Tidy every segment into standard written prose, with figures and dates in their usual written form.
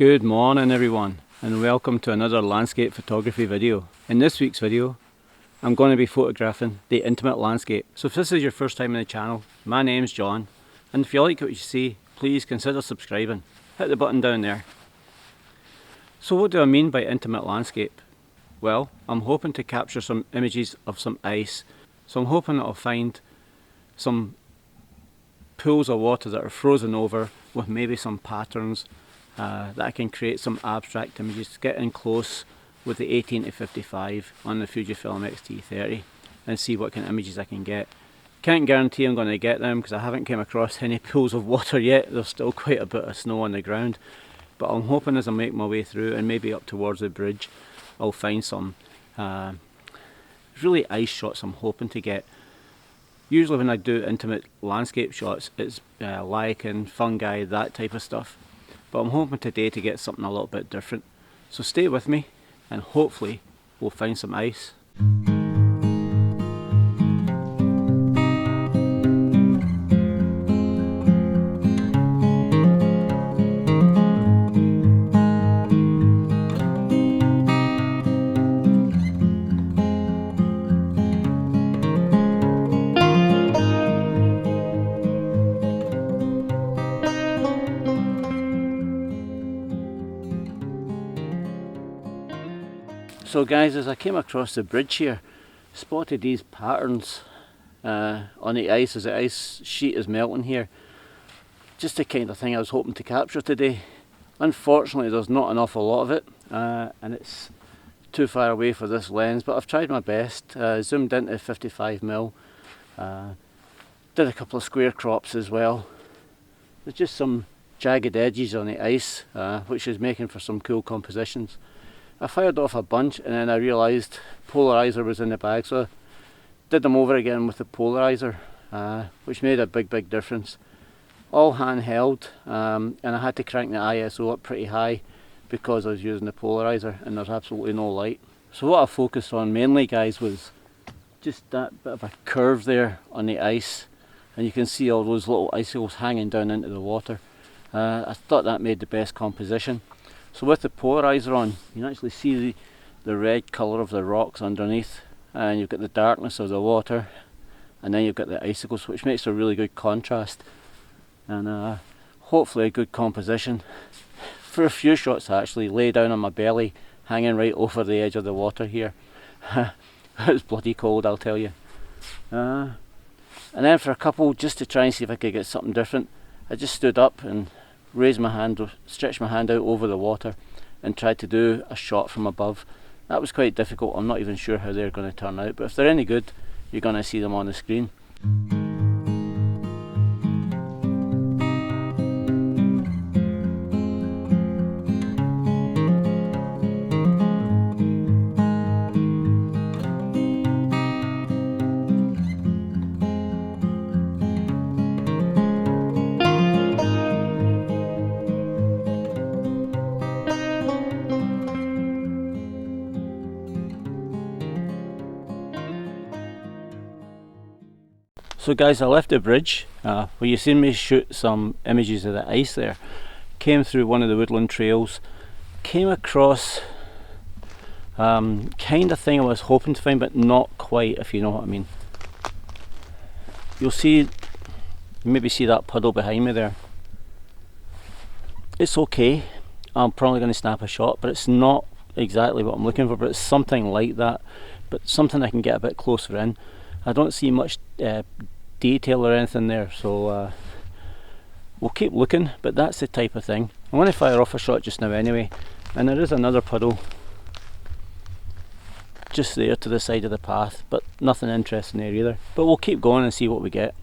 Good morning everyone, and welcome to another landscape photography video. In this week's video I'm going to be photographing the intimate landscape. So if this is your first time on the channel, my name's John, and if you like what you see, please consider subscribing. Hit the button down there. So what do I mean by intimate landscape? Well, I'm hoping to capture some images of some ice. So I'm hoping that I'll find some pools of water that are frozen over with maybe some patterns that I can create some abstract images, get in close with the 18-55 on the Fujifilm XT30 and see what kind of images I can get. Can't guarantee I'm going to get them because I haven't come across any pools of water yet. There's still quite a bit of snow on the ground, but I'm hoping as I make my way through and maybe up towards the bridge I'll find some really ice shots I'm hoping to get. Usually when I do intimate landscape shots it's lichen, fungi, that type of stuff. But I'm hoping today to get something a little bit different. So stay with me and hopefully we'll find some ice. So guys, as I came across the bridge here, spotted these patterns on the ice as the ice sheet is melting here. Just the kind of thing I was hoping to capture today. Unfortunately there's not an awful lot of it and it's too far away for this lens, but I've tried my best. Zoomed into 55mm, did a couple of square crops as well. There's just some jagged edges on the ice which is making for some cool compositions. I fired off a bunch and then I realised polarizer was in the bag, so I did them over again with the polarizer, which made a big difference. All handheld, and I had to crank the ISO up pretty high because I was using the polarizer and there's absolutely no light. So what I focused on mainly, guys, was just that bit of a curve there on the ice, and you can see all those little icicles hanging down into the water. I thought that made the best composition. So with the polarizer on, you can actually see the red colour of the rocks underneath, and you've got the darkness of the water, and then you've got the icicles, which makes a really good contrast, and hopefully a good composition. For a few shots I actually lay down on my belly, hanging right over the edge of the water here. It's bloody cold, I'll tell you. And then for a couple, just to try and see if I could get something different, I just stood up and raised my hand, stretched my hand out over the water and tried to do a shot from above. That was quite difficult. I'm not even sure how they're going to turn out, but if they're any good you're going to see them on the screen. So guys, I left the bridge where you seen me shoot some images of the ice there. Came through one of the woodland trails, came across kind of thing I was hoping to find, but not quite, if you know what I mean. You'll see, maybe see that puddle behind me there. It's okay, I'm probably going to snap a shot, but it's not exactly what I'm looking for, but it's something like that, but something I can get a bit closer in. I don't see much detail or anything there, so we'll keep looking, but that's the type of thing. I'm going to fire off a shot just now anyway, and there is another puddle just there to the side of the path, but nothing interesting there either. But we'll keep going and see what we get.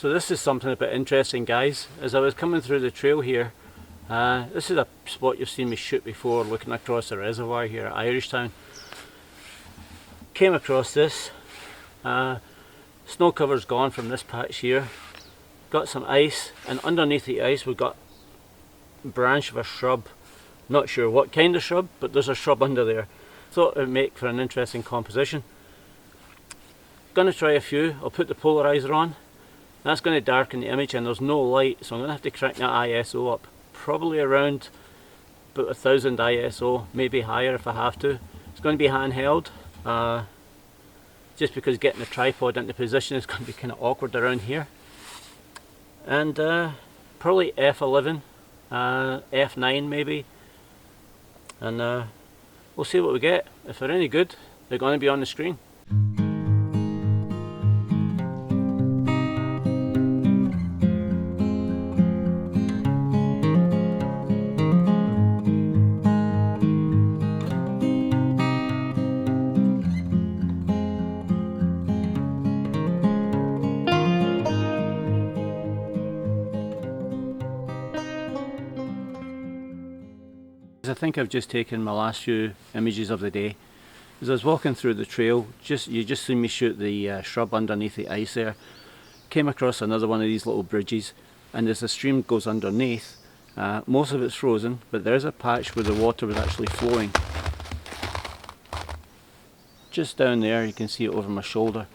So this is something a bit interesting, guys. As I was coming through the trail here, this is a spot you've seen me shoot before, looking across the reservoir here at Irishtown. Came across this. Snow cover's gone from this patch here. Got some ice, and underneath the ice we've got a branch of a shrub. Not sure what kind of shrub, but there's a shrub under there. Thought it would make for an interesting composition. Gonna try a few. I'll put the polarizer on. That's going to darken the image, and there's no light, so I'm going to have to crank that ISO up. Probably around about 1000 ISO, maybe higher if I have to. It's going to be handheld, just because getting the tripod into position is going to be kind of awkward around here. And probably F11, F9 maybe, and we'll see what we get. If they're any good, they're going to be on the screen. I think I've just taken my last few images of the day. As I was walking through the trail, you just seen me shoot the shrub underneath the ice there. Came across another one of these little bridges, and as the stream goes underneath, most of it's frozen, but there is a patch where the water was actually flowing. Just down there, you can see it over my shoulder.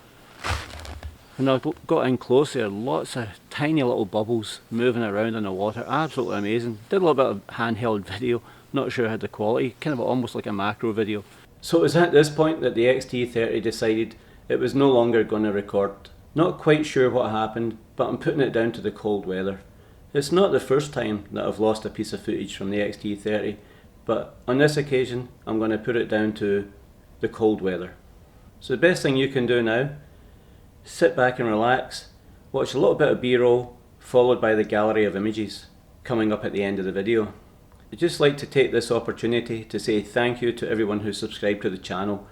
When I got in close there, lots of tiny little bubbles moving around in the water. Absolutely amazing. Did a little bit of handheld video. Not sure how the quality, kind of almost like a macro video. So it was at this point that the XT30 decided it was no longer going to record. Not quite sure what happened, but I'm putting it down to the cold weather. It's not the first time that I've lost a piece of footage from the XT30, but on this occasion I'm going to put it down to the cold weather. So the best thing you can do now, sit back and relax, watch a little bit of B-roll, followed by the gallery of images coming up at the end of the video. I'd just like to take this opportunity to say thank you to everyone who subscribed to the channel.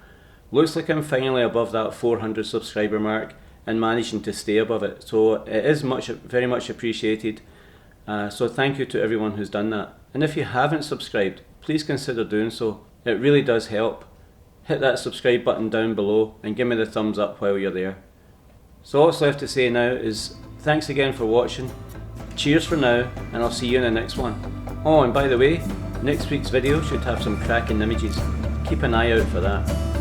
Looks like I'm finally above that 400 subscriber mark and managing to stay above it, so it is very much appreciated. So thank you to everyone who's done that. And if you haven't subscribed, please consider doing so. It really does help. Hit that subscribe button down below and give me the thumbs up while you're there. So all that's left to say now is thanks again for watching. Cheers for now, and I'll see you in the next one. Oh, and by the way, next week's video should have some cracking images. Keep an eye out for that.